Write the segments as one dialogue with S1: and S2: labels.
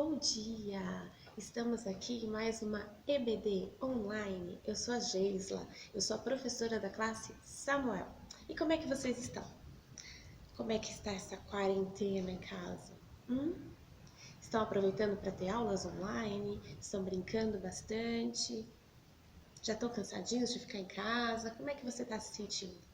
S1: Bom dia! Estamos aqui em mais uma EBD online. Eu sou a Geisla, eu sou a professora da classe Samuel. E como é que vocês estão? Como é que está essa quarentena em casa? Estão aproveitando para ter aulas online? Estão brincando bastante? Já estão cansadinhos de ficar em casa? Como é que você está se sentindo?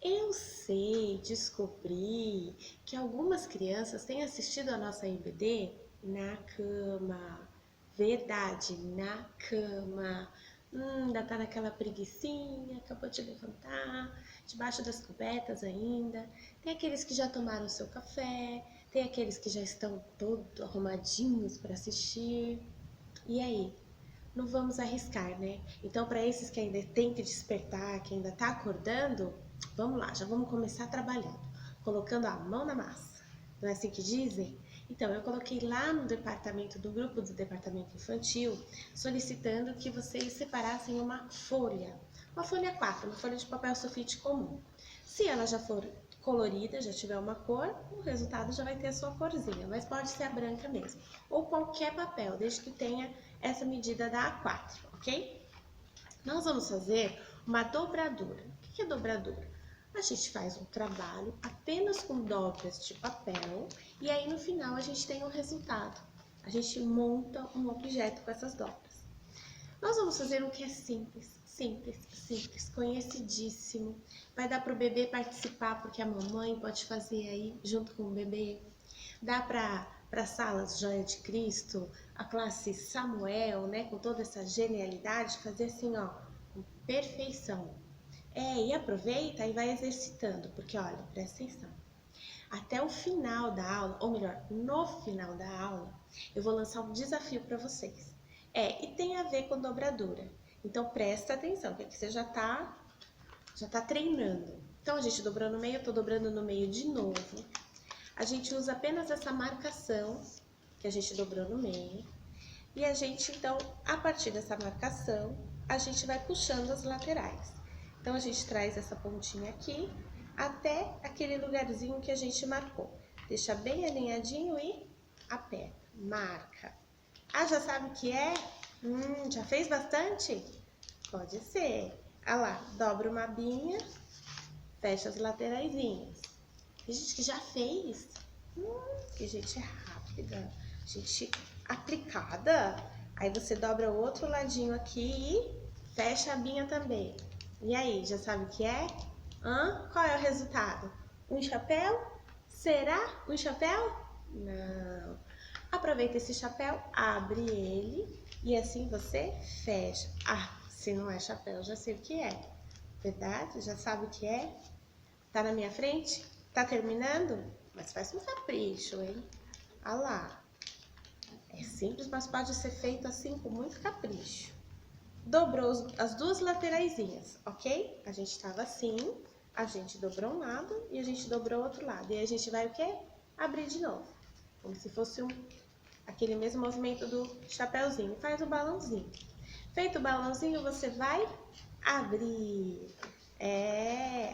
S1: Eu sei, descobri que algumas crianças têm assistido a nossa EBD na cama. Verdade, na cama. Ainda tá naquela preguicinha, acabou de levantar, debaixo das cobertas ainda. Tem aqueles que já tomaram seu café, tem aqueles que já estão todos arrumadinhos para assistir. E aí? Não vamos arriscar, né? Então, para esses que ainda tem que despertar, que ainda tá acordando, vamos lá, já vamos começar trabalhando, colocando a mão na massa. Não é assim que dizem? Então, eu coloquei lá no departamento, do grupo do departamento infantil, solicitando que vocês separassem uma folha 4, uma folha de papel sulfite comum. Se ela já for colorida, já tiver uma cor, o resultado já vai ter a sua corzinha, mas pode ser a branca mesmo. Ou qualquer papel, desde que tenha essa medida da A4, ok? Nós vamos fazer uma dobradura. O que é dobradura? A gente faz um trabalho apenas com dobras de papel e aí no final a gente tem o resultado. A gente monta um objeto com essas dobras. Nós vamos fazer um que é simples, conhecidíssimo. Vai dar para o bebê participar, porque a mamãe pode fazer aí junto com o bebê. Dá para salas Joia de Cristo, a classe Samuel, né, com toda essa genialidade, fazer assim, ó, com perfeição. E aproveita e vai exercitando, porque olha, presta atenção. Até o final da aula, ou melhor, no final da aula, eu vou lançar um desafio para vocês. E tem a ver com dobradura. Então presta atenção, porque você já tá treinando. Então a gente dobrou no meio, eu tô dobrando no meio de novo. A gente usa apenas essa marcação que a gente dobrou no meio. E a gente, então, a partir dessa marcação, a gente vai puxando as laterais. Então, a gente traz essa pontinha aqui até aquele lugarzinho que a gente marcou. Deixa bem alinhadinho e aperta, marca. Já sabe o que é? Já fez bastante? Pode ser. Lá, dobra uma abinha, fecha as lateraisinhas. Tem gente que já fez. Que gente rápida, gente aplicada. Aí você dobra o outro ladinho aqui e fecha a abinha também. E aí, já sabe o que é? Qual é o resultado? Um chapéu? Será um chapéu? Não. Aproveita esse chapéu, abre ele e assim você fecha. Se não é chapéu, já sei o que é. Verdade? Já sabe o que é? Tá na minha frente? Tá terminando? Mas faz um capricho, hein? Lá. É simples, mas pode ser feito assim com muito capricho. Dobrou as duas lateraisinhas, ok? A gente tava assim, a gente dobrou um lado e a gente dobrou o outro lado. E aí a gente vai o quê? Abrir de novo. Como se fosse aquele mesmo movimento do chapéuzinho. Faz o balãozinho. Feito o balãozinho, você vai abrir.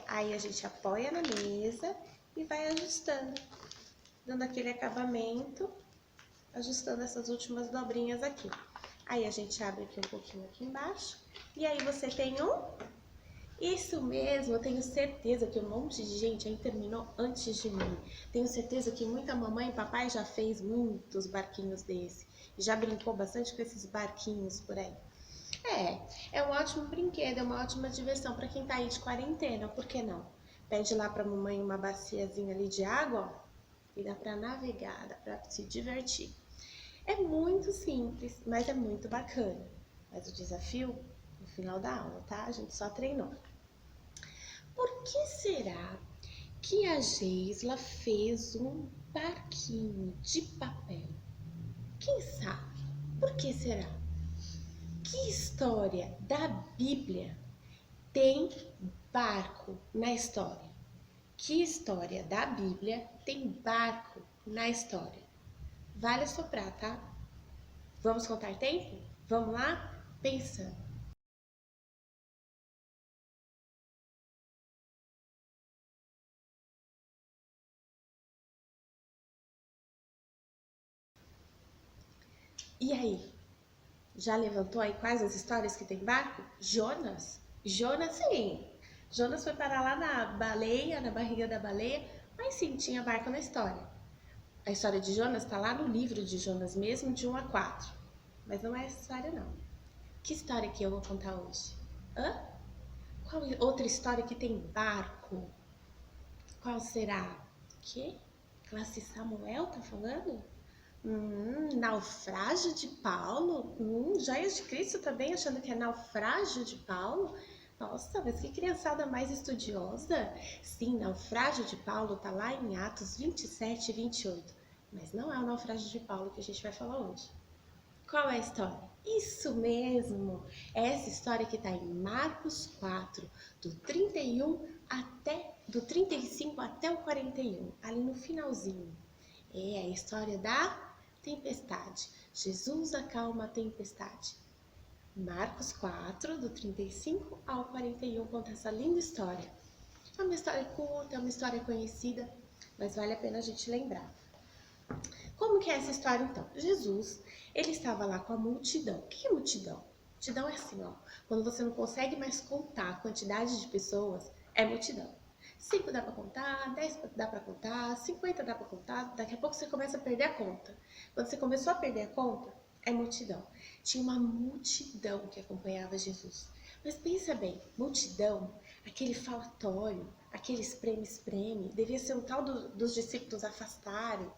S1: Aí a gente apoia na mesa e vai ajustando, dando aquele acabamento, ajustando essas últimas dobrinhas aqui. Aí a gente abre aqui um pouquinho aqui embaixo e aí você tem Isso mesmo, eu tenho certeza que um monte de gente aí terminou antes de mim. Tenho certeza que muita mamãe e papai já fez muitos barquinhos desse. E já brincou bastante com esses barquinhos por aí. É um ótimo brinquedo, é uma ótima diversão para quem tá aí de quarentena, por que não? Pede lá pra mamãe uma baciazinha ali de água, ó, e dá pra navegar, dá pra se divertir. É muito simples, mas é muito bacana. Mas o desafio no final da aula, tá? A gente só treinou. Por que será que a Geisla fez um barquinho de papel? Quem sabe? Por que será? Que história da Bíblia tem barco na história? Que história da Bíblia tem barco na história? Vale soprar, tá? Vamos contar tempo? Vamos lá? Pensando. E aí? Já levantou aí quais as histórias que tem barco? Jonas? Jonas, sim. Jonas foi parar lá na baleia, na barriga da baleia, mas sim, tinha barco na história. A história de Jonas está lá no livro de Jonas mesmo, de 1 a 4. Mas não é essa história, não. Que história que eu vou contar hoje? Hã? Qual outra história que tem barco? Qual será? Que? Classe Samuel tá falando? Naufrágio de Paulo? Joias de Cristo também achando que é naufrágio de Paulo? Nossa, mas que criançada mais estudiosa! Sim, naufrágio de Paulo tá lá em Atos 27 e 28. Mas não é o naufrágio de Paulo que a gente vai falar hoje. Qual é a história? Isso mesmo! É essa história que está em Marcos 4, do 35 até o 41, ali no finalzinho. É a história da tempestade. Jesus acalma a tempestade. Marcos 4, do 35 ao 41, conta essa linda história. É uma história curta, é uma história conhecida, mas vale a pena a gente lembrar. Como que é essa história então? Jesus, ele estava lá com a multidão. O que é multidão? Multidão é assim, ó. Quando você não consegue mais contar a quantidade de pessoas, é multidão. 5 dá para contar, 10 dá para contar, 50 dá para contar, daqui a pouco você começa a perder a conta. Quando você começou a perder a conta, é multidão. Tinha uma multidão que acompanhava Jesus. Mas pensa bem, multidão, aquele falatório, aquele espreme-espreme, devia ser um tal dos discípulos afastarem.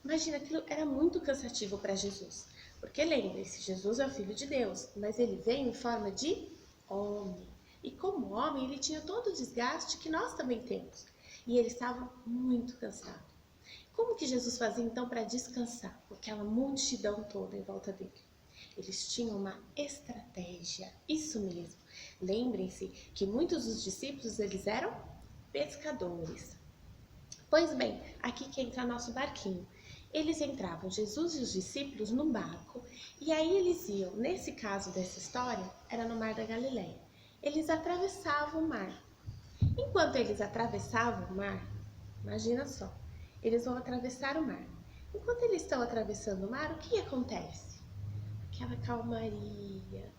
S1: Imagina, aquilo era muito cansativo para Jesus. Porque lembre-se, Jesus é o Filho de Deus, mas ele veio em forma de homem. E como homem, ele tinha todo o desgaste que nós também temos. E ele estava muito cansado. Como que Jesus fazia então para descansar com aquela multidão toda em volta dele? Eles tinham uma estratégia, isso mesmo. Lembrem-se que muitos dos discípulos eles eram pescadores. Pois bem, aqui que entra nosso barquinho. Eles entravam, Jesus e os discípulos, num barco, e aí eles iam, nesse caso dessa história, era no Mar da Galileia. Eles atravessavam o mar. Enquanto eles atravessavam o mar, imagina só, eles vão atravessar o mar. Enquanto eles estão atravessando o mar, o que acontece? Aquela calmaria.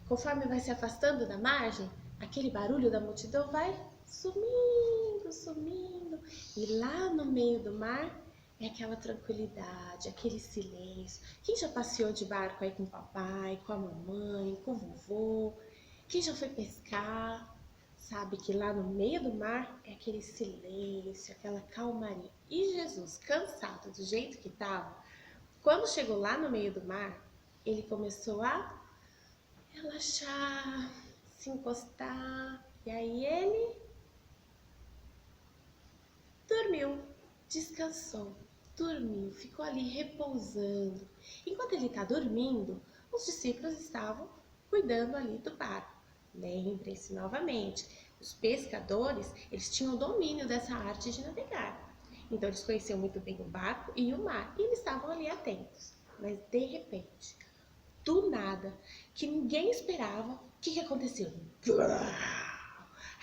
S1: Conforme vai se afastando da margem, aquele barulho da multidão vai sumindo, sumindo. E lá no meio do mar é aquela tranquilidade, aquele silêncio. Quem já passeou de barco aí com o papai, com a mamãe, com o vovô? Quem já foi pescar? Sabe que lá no meio do mar é aquele silêncio, aquela calmaria. E Jesus, cansado do jeito que estava, quando chegou lá no meio do mar, ele começou a relaxar, se encostar, e aí ele dormiu, descansou, dormiu, ficou ali repousando. Enquanto ele está dormindo, os discípulos estavam cuidando ali do barco. Lembrem-se novamente, os pescadores, eles tinham domínio dessa arte de navegar. Então eles conheciam muito bem o barco e o mar, e eles estavam ali atentos. Mas de repente, do nada, que ninguém esperava, o que aconteceu?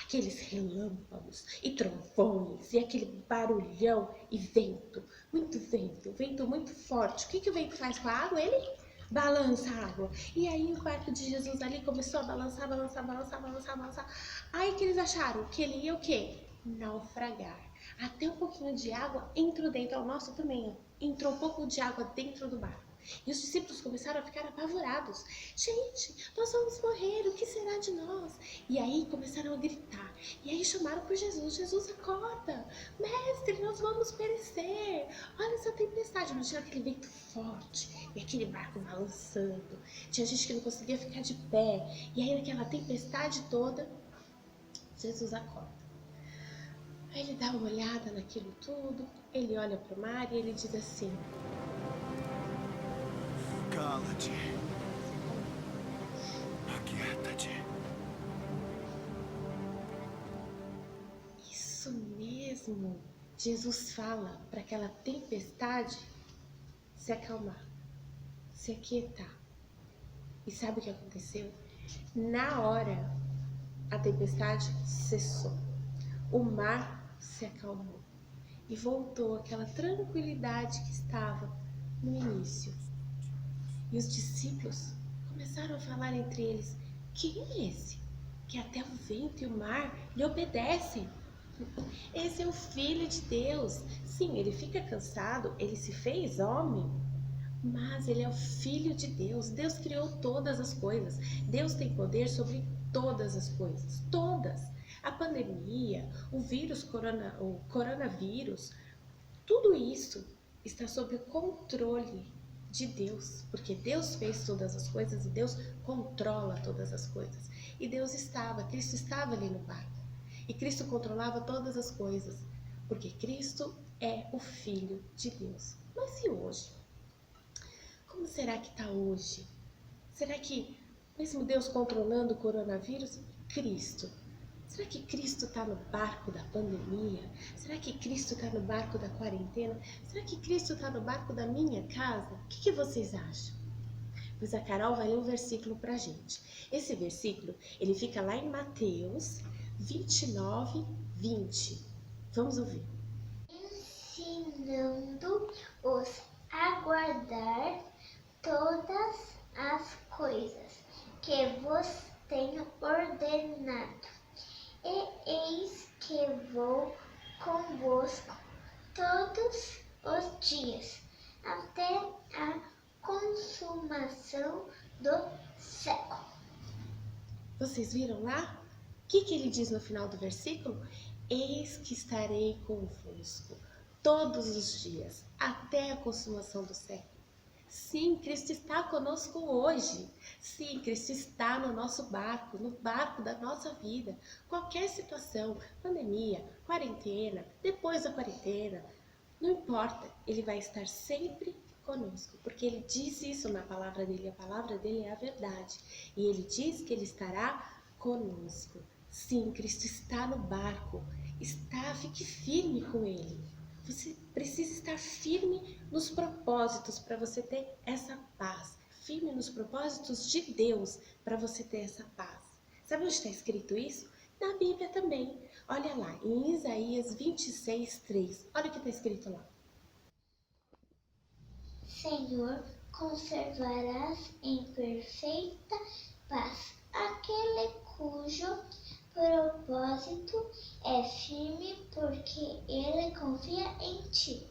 S1: Aqueles relâmpagos e trovões e aquele barulhão e vento muito forte. O que o vento faz com a água? Ele balança a água. E aí o barco de Jesus ali começou a balançar, balançar, balançar, balançar, balançar. Aí que eles acharam que ele ia o quê? Naufragar. Até um pouquinho de água entrou dentro, ao nosso também, entrou um pouco de água dentro do barco. E os discípulos começaram a ficar apavorados. Gente, nós vamos morrer, o que será de nós? E aí começaram a gritar. E aí chamaram por Jesus. Jesus, acorda! Mestre, nós vamos perecer! Olha essa tempestade. Imagina aquele vento forte e aquele barco balançando. Tinha gente que não conseguia ficar de pé. E aí naquela tempestade toda, Jesus acorda. Aí ele dá uma olhada naquilo tudo, ele olha para o mar e ele diz assim:
S2: cala-te. Aquieta-te.
S1: Isso mesmo. Jesus fala para aquela tempestade se acalmar, se aquietar. E sabe o que aconteceu? Na hora, a tempestade cessou. O mar se acalmou e voltou aquela tranquilidade que estava no início. E os discípulos começaram a falar entre eles: quem é esse? Que até o vento e o mar lhe obedecem. Esse é o Filho de Deus. Sim, ele fica cansado, ele se fez homem, mas ele é o Filho de Deus. Deus criou todas as coisas. Deus tem poder sobre todas as coisas. Todas. A pandemia, o coronavírus, tudo isso está sob o controle de Deus, porque Deus fez todas as coisas e Deus controla todas as coisas. E Cristo estava ali no barco. E Cristo controlava todas as coisas, porque Cristo é o Filho de Deus. Mas e hoje? Como será que está hoje? Será que, mesmo Deus controlando o coronavírus, Cristo? Será que Cristo está no barco da pandemia? Será que Cristo está no barco da quarentena? Será que Cristo está no barco da minha casa? O que vocês acham? Pois a Carol vai ler um versículo para a gente. Esse versículo, ele fica lá em Mateus 29, 20. Vamos ouvir.
S3: Ensinando-os a guardar todas as coisas que vos tenho ordenado. E eis que vou convosco todos os dias, até a consumação do século.
S1: Vocês viram lá? O que ele diz no final do versículo? Eis que estarei convosco todos os dias, até a consumação do século. Sim, Cristo está conosco hoje. Sim, Cristo está no nosso barco, no barco da nossa vida. Qualquer situação, pandemia, quarentena, depois da quarentena, não importa, Ele vai estar sempre conosco, porque Ele diz isso na palavra dEle, a palavra dEle é a verdade. E Ele diz que Ele estará conosco. Sim, Cristo está no barco, fique firme com Ele. Você precisa estar firme nos propósitos para você ter essa paz. Firme nos propósitos de Deus para você ter essa paz. Sabe onde está escrito isso? Na Bíblia também. Olha lá, em Isaías 26, 3. Olha o que está escrito lá.
S3: Senhor, conservarás em perfeita paz aquele cujo propósito é firme, porque ele confia em ti.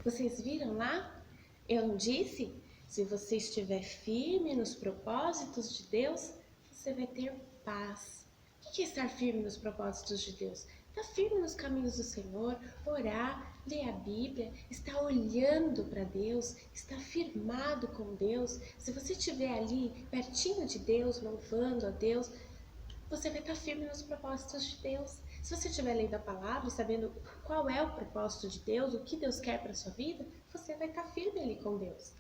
S1: Vocês viram lá? Eu não disse? Se você estiver firme nos propósitos de Deus, você vai ter paz. O que é estar firme nos propósitos de Deus? Estar firme nos caminhos do Senhor, orar, ler a Bíblia, estar olhando para Deus, estar firmado com Deus. Se você estiver ali pertinho de Deus, louvando a Deus, você vai estar firme nos propósitos de Deus. Se você estiver lendo a palavra, sabendo qual é o propósito de Deus, o que Deus quer para a sua vida, você vai estar firme ali com Deus.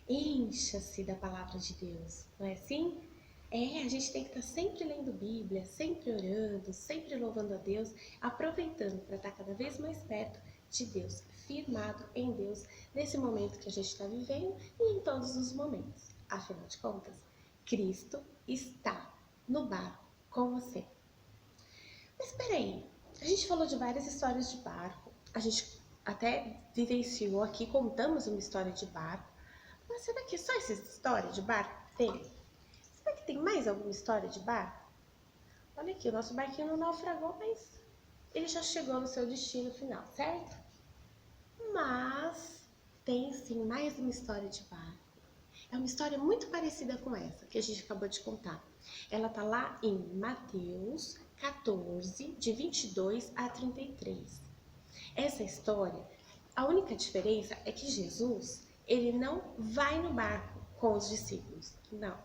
S1: Encha-se da palavra de Deus, não é assim? A gente tem que estar sempre lendo Bíblia, sempre orando, sempre louvando a Deus, aproveitando para estar cada vez mais perto de Deus, firmado em Deus, nesse momento que a gente está vivendo e em todos os momentos. Afinal de contas, Cristo está no barco com você. Mas espera aí, a gente falou de várias histórias de barco, a gente até vivenciou aqui, contamos uma história de barco, mas será que é só essa história de barco que tem? Será que tem mais alguma história de barco? Olha aqui, o nosso barquinho não naufragou, mas ele já chegou no seu destino final, certo? Mas tem sim mais uma história de barco. É uma história muito parecida com essa que a gente acabou de contar. Ela tá lá em Mateus 14, de 22 a 33. Essa história, a única diferença é que Jesus, ele não vai no barco com os discípulos, não.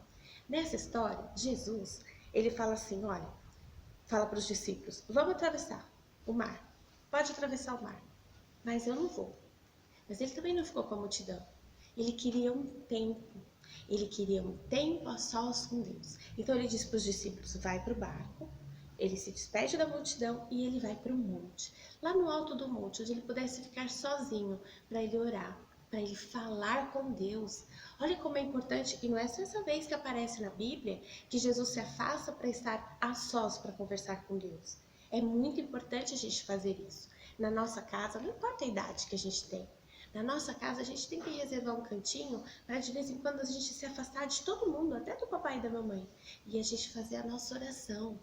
S1: Nessa história, Jesus, ele fala assim, olha, fala para os discípulos, vamos atravessar o mar, pode atravessar o mar, mas eu não vou. Mas ele também não ficou com a multidão. Ele queria um tempo a sós com Deus. Então ele disse para os discípulos, vai para o barco, ele se despede da multidão e ele vai para o monte. Lá no alto do monte, onde ele pudesse ficar sozinho, para ele orar, para ele falar com Deus. Olha como é importante, e não é só essa vez que aparece na Bíblia, que Jesus se afasta para estar a sós para conversar com Deus. É muito importante a gente fazer isso. Na nossa casa, não importa a idade que a gente tem, Na nossa casa, a gente tem que reservar um cantinho para de vez em quando a gente se afastar de todo mundo, até do papai e da mamãe, e a gente fazer a nossa oração.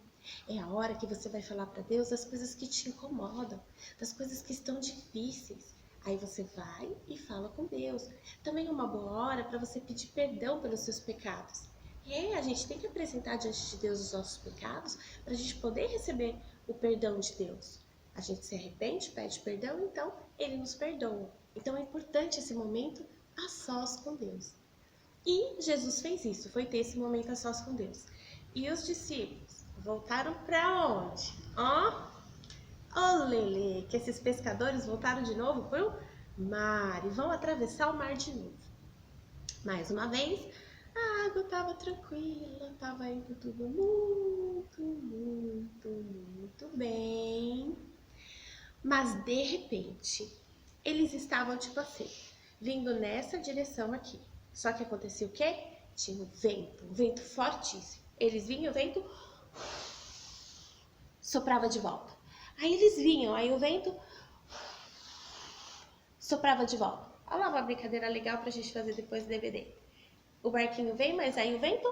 S1: É a hora que você vai falar para Deus das coisas que te incomodam, das coisas que estão difíceis. Aí você vai e fala com Deus. Também é uma boa hora para você pedir perdão pelos seus pecados. A gente tem que apresentar diante de Deus os nossos pecados para a gente poder receber o perdão de Deus. A gente se arrepende, pede perdão, então Ele nos perdoa. Então é importante esse momento a sós com Deus. E Jesus fez isso, foi ter esse momento a sós com Deus. E os discípulos voltaram para onde? Lele, que esses pescadores voltaram de novo para o mar e vão atravessar o mar de novo. Mais uma vez, a água estava tranquila, estava indo tudo muito bem. Mas de repente, eles estavam tipo assim, vindo nessa direção aqui. Só que acontecia o quê? Tinha um vento fortíssimo. Eles vinham, o vento soprava de volta. Aí eles vinham, aí o vento soprava de volta. Olha lá uma brincadeira legal pra gente fazer depois do DVD. O barquinho vem, mas aí o vento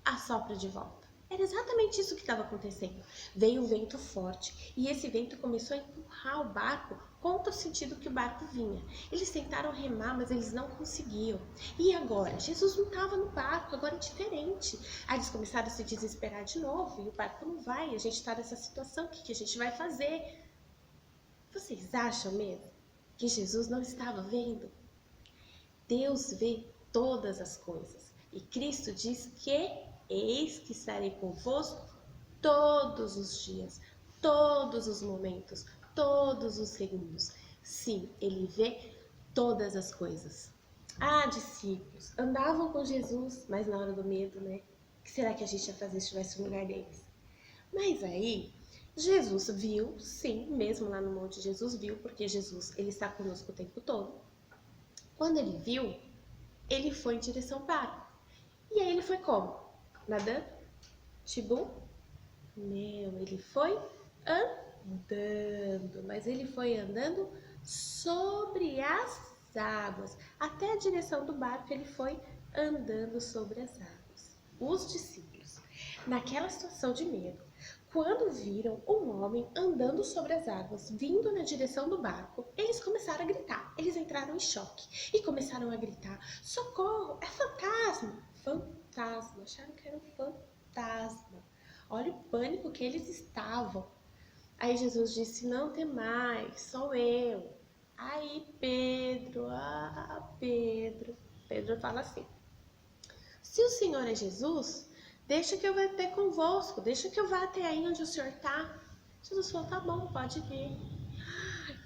S1: assopra de volta. Era exatamente isso que estava acontecendo. Veio um vento forte e esse vento começou a empurrar o barco contra o sentido que o barco vinha. Eles tentaram remar, mas eles não conseguiam. E agora? Jesus não estava no barco, agora é diferente. Aí eles começaram a se desesperar de novo e o barco não vai, a gente está nessa situação, o que a gente vai fazer? Vocês acham mesmo que Jesus não estava vendo? Deus vê todas as coisas e Cristo diz que eis que estarei convosco todos os dias, todos os momentos, todos os segundos. Sim, Ele vê todas as coisas. Discípulos, andavam com Jesus, mas na hora do medo, né? O que será que a gente ia fazer se estivesse no lugar deles? Mas aí, Jesus viu, sim, mesmo lá no monte, Jesus viu, porque Jesus, Ele está conosco o tempo todo. Quando Ele viu, Ele foi em direção ao barco. E aí Ele foi como? Nadando? Tibum? Não, Ele foi andando, mas Ele foi andando sobre as águas. Até a direção do barco Ele foi andando sobre as águas. Os discípulos, naquela situação de medo, quando viram um homem andando sobre as águas, vindo na direção do barco, eles começaram a gritar. Eles entraram em choque e começaram a gritar: socorro, é fantasma! Fantasma, acharam que era um fantasma. Olha o pânico que eles estavam. Aí Jesus disse: não temais, sou eu. Aí Pedro fala assim: se o Senhor é Jesus, deixa que eu vá ter convosco, deixa que eu vá até aí onde o Senhor está. Jesus falou: tá bom, pode vir.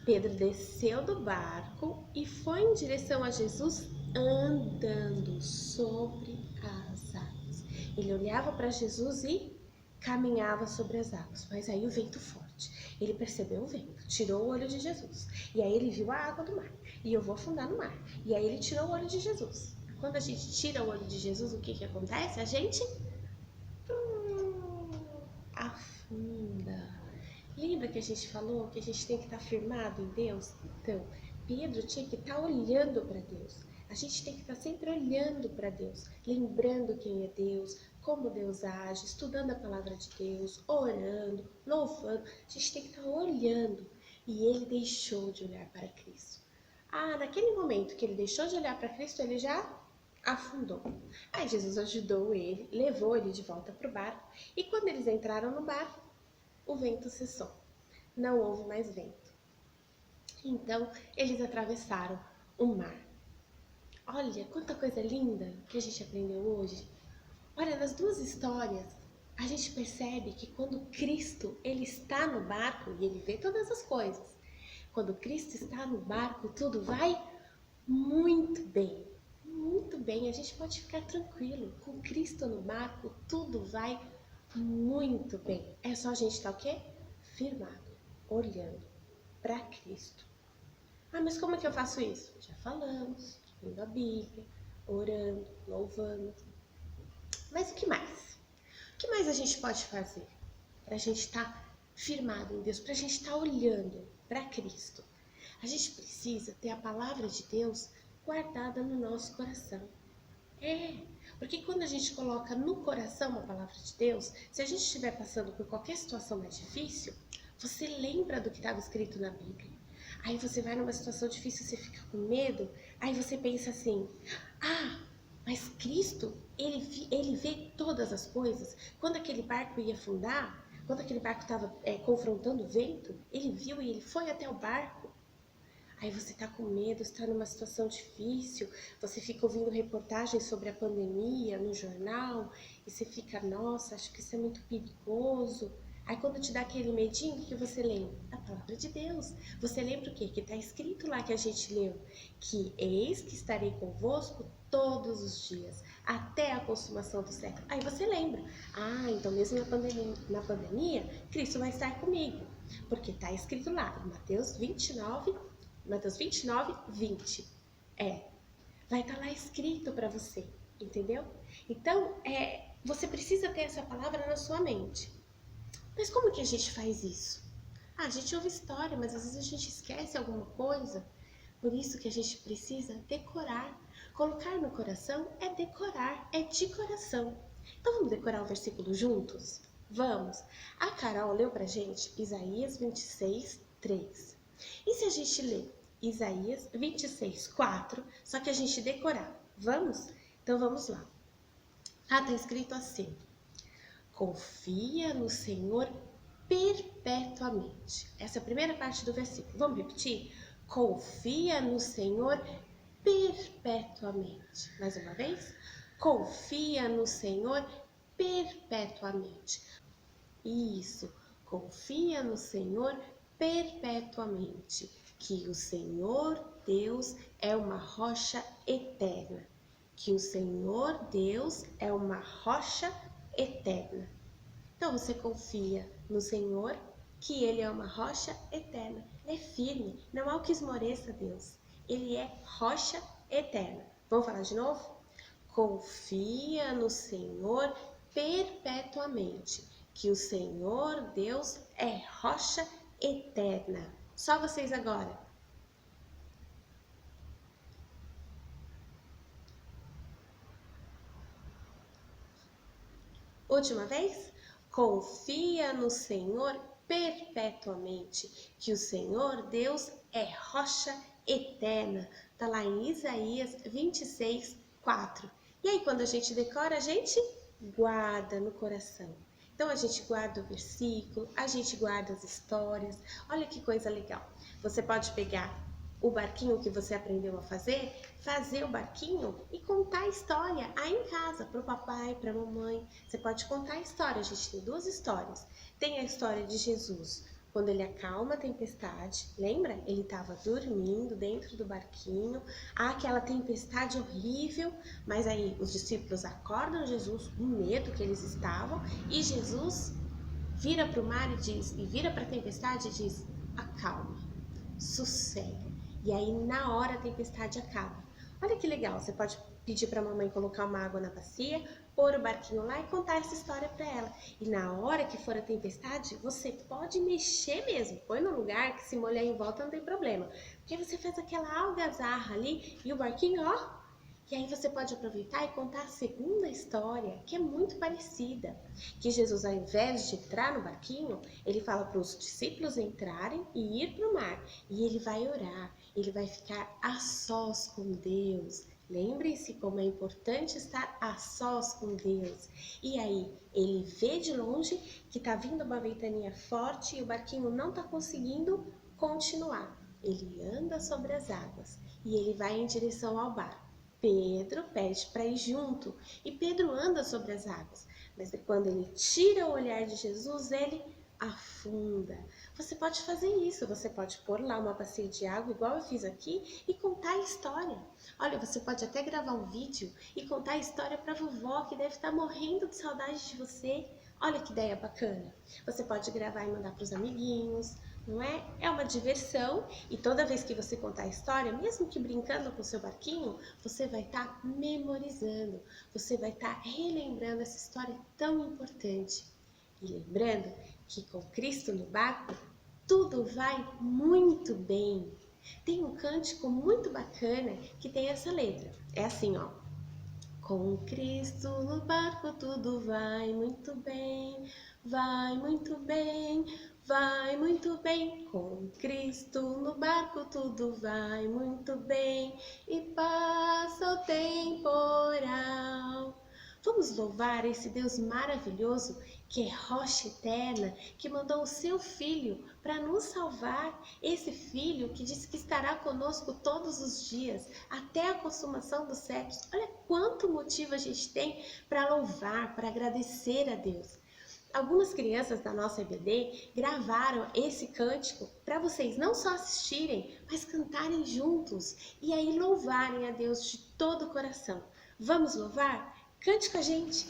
S1: Pedro desceu do barco e foi em direção a Jesus andando sobre as águas. Ele olhava para Jesus e caminhava sobre as águas, mas aí o vento forte. Ele percebeu o vento, tirou o olho de Jesus. E aí ele viu a água do mar. E eu vou afundar no mar. E aí ele tirou o olho de Jesus. Quando a gente tira o olho de Jesus, o que acontece? A gente afunda. Lembra que a gente falou que a gente tem que estar firmado em Deus? Então, Pedro tinha que estar olhando para Deus. A gente tem que estar sempre olhando para Deus, lembrando quem é Deus, como Deus age, estudando a palavra de Deus, orando, louvando. A gente tem que estar olhando. E ele deixou de olhar para Cristo. Naquele momento que ele deixou de olhar para Cristo, ele já afundou. Aí Jesus ajudou ele, levou ele de volta para o barco. E quando eles entraram no barco, o vento cessou. Não houve mais vento. Então, eles atravessaram o mar. Olha, quanta coisa linda que a gente aprendeu hoje. Olha, nas duas histórias, a gente percebe que quando Cristo ele está no barco e ele vê todas as coisas, quando Cristo está no barco, tudo vai muito bem. Muito bem, a gente pode ficar tranquilo. Com Cristo no barco, tudo vai muito bem. É só a gente estar o quê? Firmado, olhando para Cristo. Mas como é que eu faço isso? Já falamos, lendo a Bíblia, orando, louvando. Mas o que mais? O que mais a gente pode fazer para a gente estar firmado em Deus, para a gente estar olhando para Cristo? A gente precisa ter a palavra de Deus guardada no nosso coração. Porque quando a gente coloca no coração a palavra de Deus, se a gente estiver passando por qualquer situação mais difícil, você lembra do que estava escrito na Bíblia. Aí você vai numa situação difícil, você fica com medo, aí você pensa assim, mas Cristo, ele vê todas as coisas. Quando aquele barco ia afundar, quando aquele barco estava confrontando o vento, ele viu e ele foi até o barco. Aí você tá com medo, está numa situação difícil, você fica ouvindo reportagens sobre a pandemia no jornal, e você fica, nossa, acho que isso é muito perigoso. Aí quando te dá aquele medinho, o que você lembra? A palavra de Deus. Você lembra o quê? Que está escrito lá que a gente leu, que eis que estarei convosco todos os dias, até a consumação do século. Aí você lembra, então mesmo na pandemia, Cristo vai estar comigo, porque está escrito lá em Mateus 29, 20. Vai estar lá escrito para você, entendeu? Então, você precisa ter essa palavra na sua mente. Mas como que a gente faz isso? A gente ouve história, mas às vezes a gente esquece alguma coisa. Por isso que a gente precisa decorar. Colocar no coração é decorar, é de coração. Então vamos decorar o versículo juntos? Vamos! A Carol leu pra gente Isaías 26, 3. E se a gente ler Isaías 26, 4, só que a gente decorar? Vamos? Então vamos lá. Tá escrito assim: confia no Senhor perpetuamente. Essa é a primeira parte do versículo. Vamos repetir? Confia no Senhor perpetuamente. Mais uma vez? Confia no Senhor perpetuamente. Isso. Confia no Senhor perpetuamente, que o Senhor Deus é uma rocha eterna. Que o Senhor Deus é uma rocha eterna. Então você confia no Senhor, que Ele é uma rocha eterna. Ele é firme, não há o que esmoreça Deus. Ele é rocha eterna. Vamos falar de novo? Confia no Senhor perpetuamente, que o Senhor Deus é rocha eterna. Só vocês agora. Última vez? Confia no Senhor perpetuamente, que o Senhor Deus é rocha eterna. Está lá em Isaías 26, 4. E aí quando a gente decora, a gente guarda no coração. Então a gente guarda o versículo, a gente guarda as histórias. Olha que coisa legal. Você pode pegar o barquinho que você aprendeu a fazer o barquinho e contar a história aí em casa, para o papai, para a mamãe. Você pode contar a história, a gente tem duas histórias. Tem a história de Jesus, quando ele acalma a tempestade, lembra? Ele estava dormindo dentro do barquinho, aquela tempestade horrível, mas aí os discípulos acordam Jesus com medo que eles estavam, e Jesus vira para o mar e vira para a tempestade e diz: acalma, sossega. E aí na hora a tempestade acaba. Olha que legal, você pode pedir para a mamãe colocar uma água na bacia, pôr o barquinho lá e contar essa história para ela. E na hora que for a tempestade, você pode mexer mesmo, põe no lugar que se molhar em volta não tem problema. Porque você faz aquela algazarra ali e o barquinho, e aí você pode aproveitar e contar a segunda história, que é muito parecida. Que Jesus, ao invés de entrar no barquinho, ele fala para os discípulos entrarem e ir para o mar. E ele vai orar, ele vai ficar a sós com Deus. Lembre-se como é importante estar a sós com Deus. E aí, ele vê de longe que está vindo uma ventania forte e o barquinho não está conseguindo continuar. Ele anda sobre as águas e ele vai em direção ao barco. Pedro pede para ir junto e Pedro anda sobre as águas, mas quando ele tira o olhar de Jesus, ele afunda. Você pode fazer isso, você pode pôr lá uma bacia de água, igual eu fiz aqui, e contar a história. Olha, você pode até gravar um vídeo e contar a história para a vovó, que deve estar morrendo de saudade de você. Olha que ideia bacana. Você pode gravar e mandar para os amiguinhos, não é? É uma diversão e toda vez que você contar a história, mesmo que brincando com o seu barquinho, você vai estar memorizando, você vai estar relembrando essa história tão importante. E lembrando que com Cristo no barco, tudo vai muito bem. Tem um cântico muito bacana que tem essa letra. É assim, ó. Com Cristo no barco tudo vai muito bem, vai muito bem, vai muito bem. Com Cristo no barco tudo vai muito bem e passa o temporal. Vamos louvar esse Deus maravilhoso que é rocha eterna, que mandou o seu Filho para nos salvar. Esse Filho que disse que estará conosco todos os dias, até a consumação dos séculos. Olha quanto motivo a gente tem para louvar, para agradecer a Deus. Algumas crianças da nossa EBD gravaram esse cântico para vocês não só assistirem, mas cantarem juntos e aí louvarem a Deus de todo o coração. Vamos louvar? Cante com a gente!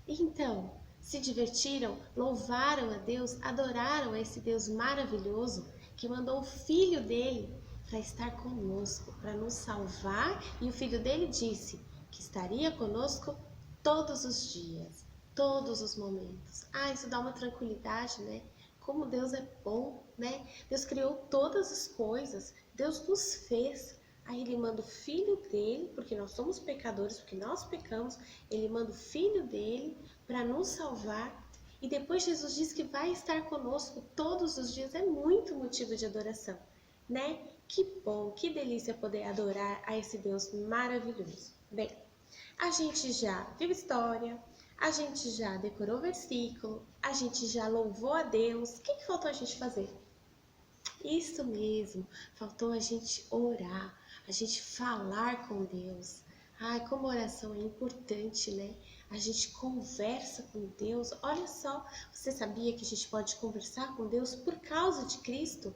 S1: Então, se divertiram, louvaram a Deus, adoraram a esse Deus maravilhoso que mandou o Filho dele para estar conosco, para nos salvar, e o Filho dele disse que estaria conosco todos os dias, todos os momentos. Isso dá uma tranquilidade, né? Como Deus é bom, né? Deus criou todas as coisas, Deus nos fez. Aí ele manda o Filho dele, porque nós somos pecadores, porque nós pecamos, ele manda o Filho dele para nos salvar. E depois Jesus diz que vai estar conosco todos os dias. É muito motivo de adoração, né? Que bom, que delícia poder adorar a esse Deus maravilhoso. Bem, a gente já viu história, a gente já decorou versículo, a gente já louvou a Deus. O que faltou a gente fazer? Isso mesmo, faltou a gente orar, a gente falar com Deus. Como oração é importante, né? A gente conversa com Deus. Olha só, você sabia que a gente pode conversar com Deus por causa de Cristo?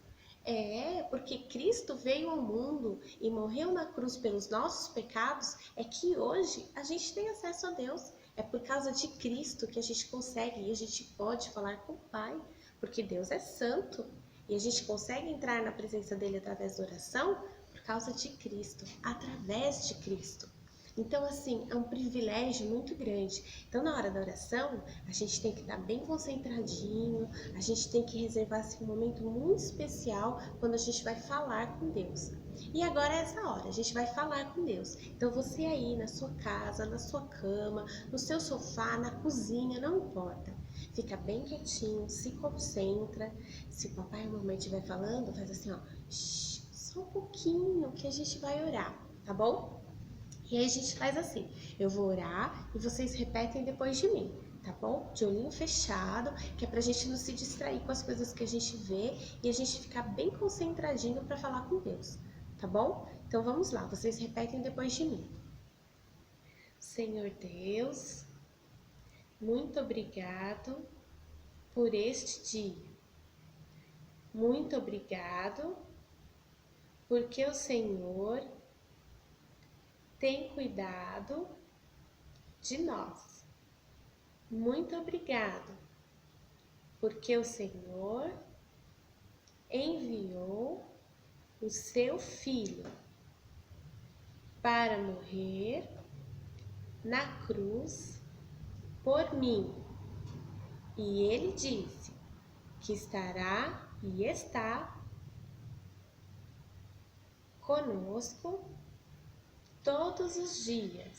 S1: Porque Cristo veio ao mundo e morreu na cruz pelos nossos pecados, é que hoje a gente tem acesso a Deus. É por causa de Cristo que a gente consegue e a gente pode falar com o Pai, porque Deus é santo. E a gente consegue entrar na presença dele através da oração por causa de Cristo, através de Cristo. Então, assim, é um privilégio muito grande. Então, na hora da oração, a gente tem que estar bem concentradinho, a gente tem que reservar esse momento muito especial quando a gente vai falar com Deus. E agora é essa hora, a gente vai falar com Deus. Então você aí na sua casa, na sua cama, no seu sofá, na cozinha, não importa. Fica bem quietinho, se concentra. Se o papai e a mamãe estiver falando, faz assim, ó, shh, só um pouquinho que a gente vai orar, tá bom? E aí a gente faz assim, eu vou orar e vocês repetem depois de mim, tá bom? De olhinho fechado, que é pra gente não se distrair com as coisas que a gente vê e a gente ficar bem concentradinho para falar com Deus, tá bom? Então vamos lá, vocês repetem depois de mim. Senhor Deus, muito obrigado por este dia. Muito obrigado porque o Senhor tem cuidado de nós. Muito obrigado, porque o Senhor enviou o seu Filho para morrer na cruz por mim. E ele disse que estará e está conosco todos os dias,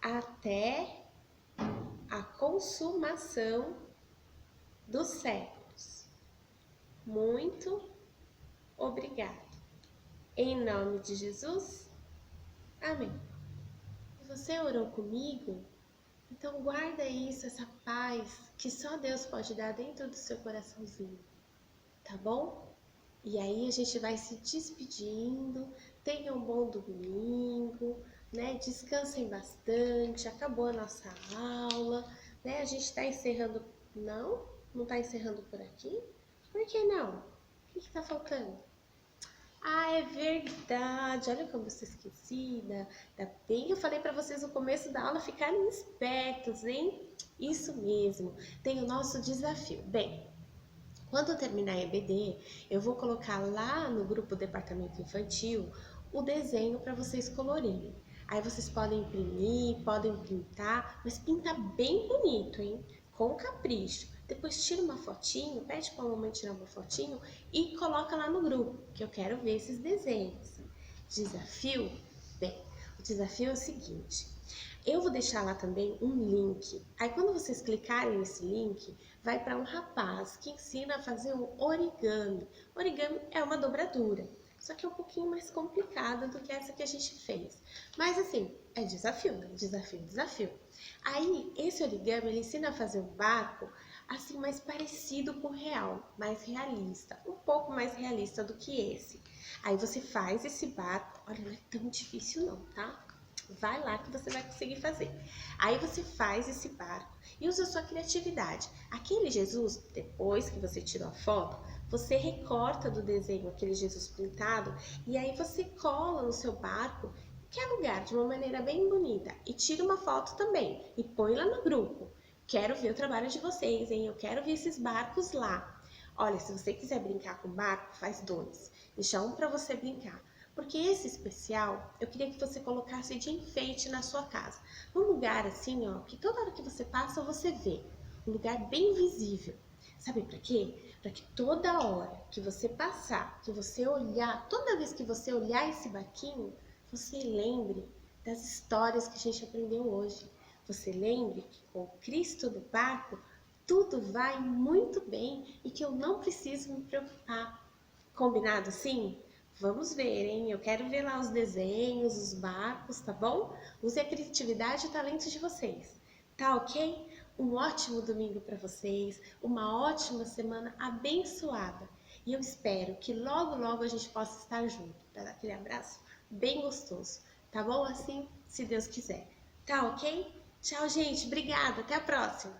S1: até a consumação dos séculos. Muito obrigado. Em nome de Jesus, amém. Você orou comigo? Então guarda isso, essa paz que só Deus pode dar dentro do seu coraçãozinho, tá bom? E aí a gente vai se despedindo, tenha um bom domingo, né? Descansem bastante, acabou a nossa aula, né? A gente tá encerrando, não tá encerrando por aqui? Por que não? O que tá faltando? Ah, é verdade, olha como eu sou esquecida, ainda bem que eu falei para vocês no começo da aula ficarem espertos, hein? Isso mesmo, tem o nosso desafio. Bem, quando eu terminar a EBD, eu vou colocar lá no grupo Departamento Infantil o desenho para vocês colorirem. Aí vocês podem imprimir, podem pintar, mas pinta bem bonito, hein? Com capricho. Depois tira uma fotinho, pede para a mamãe tirar uma fotinho e coloca lá no grupo, que eu quero ver esses desenhos. Desafio? Bem, o desafio é o seguinte. Eu vou deixar lá também um link. Aí quando vocês clicarem nesse link, vai para um rapaz que ensina a fazer um origami. Origami é uma dobradura, só que é um pouquinho mais complicada do que essa que a gente fez. Mas assim, é desafio, né? Desafio. Aí esse origami ele ensina a fazer um barco assim mais parecido com o real, mais realista, um pouco mais realista do que esse. Aí você faz esse barco, olha, não é tão difícil não, tá? Vai lá que você vai conseguir fazer. Aí você faz esse barco e usa a sua criatividade. Aquele Jesus, depois que você tirou a foto, você recorta do desenho aquele Jesus pintado e aí você cola no seu barco em qualquer lugar, de uma maneira bem bonita. E tira uma foto também e põe lá no grupo. Quero ver o trabalho de vocês, hein? Eu quero ver esses barcos lá. Olha, se você quiser brincar com barco, faz 2. Deixa um para você brincar. Porque esse especial, eu queria que você colocasse de enfeite na sua casa. Num lugar assim, ó, que toda hora que você passa, você vê. Um lugar bem visível. Sabe para quê? Para que toda hora que você passar, que você olhar, toda vez que você olhar esse barquinho, você lembre das histórias que a gente aprendeu hoje. Você lembre que com o Cristo do barco, tudo vai muito bem e que eu não preciso me preocupar. Combinado sim? Vamos ver, hein? Eu quero ver lá os desenhos, os barcos, tá bom? Use a criatividade e o talento de vocês. Tá ok? Um ótimo domingo para vocês, uma ótima semana abençoada. E eu espero que logo, logo a gente possa estar junto para dar aquele abraço bem gostoso. Tá bom? Assim, se Deus quiser. Tá ok? Tchau, gente. Obrigada. Até a próxima.